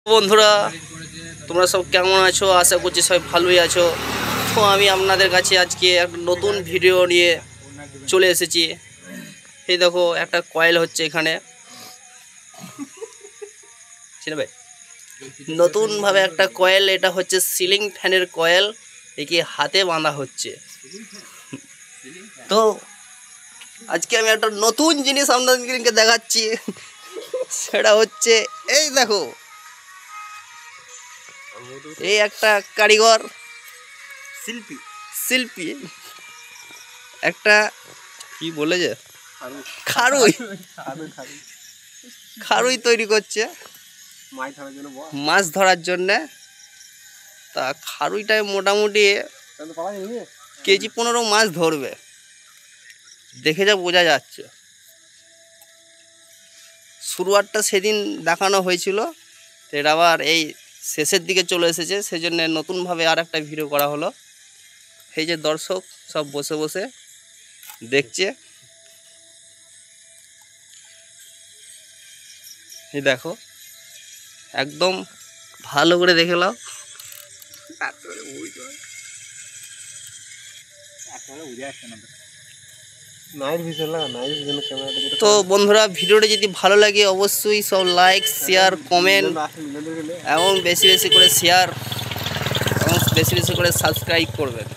বন্ধুরা তোমরা সব কেমন আছো? আশা করছি সবাই ভালোই আছো। তো আমি আপনাদের কাছে আজকে একটা নতুন ভিডিও নিয়ে চলে এসেছি। এই দেখো একটা কয়েল হচ্ছে এখানে, ভাই নতুনভাবে একটা কয়েল, এটা হচ্ছে সিলিং ফ্যানের কয়েল, একে হাতে বাঁধা হচ্ছে। তো আজকে আমি একটা নতুন জিনিস আপনাদেরকে দেখাচ্ছি, সেটা হচ্ছে এই দেখো, এই একটা কারিগর শিল্পী একটা কি বলে যে খারুই তৈরি করছে মাছ ধরার জন্যে। তা খারুইটায় মোটামুটি কেজি 15 মাছ ধরবে, দেখে যা বোঝা যাচ্ছে। শুরুয়ারটা সেদিন দেখানো হয়েছিল, এটা আবার এই শেষের দিকে চলে এসেছে, সেজন্য নতুনভাবে আর একটা ভিডিও করা হলো। এই যে দর্শক সব বসে বসে দেখছে, এই দেখো একদম ভালো করে দেখে নাও। তো বন্ধুরা, ভিডিওটা যদি ভালো লাগে অবশ্যই সব লাইক শেয়ার কমেন্ট এবং বেশি বেশি করে শেয়ার এবং বেশি বেশি করে সাবস্ক্রাইব করবেন।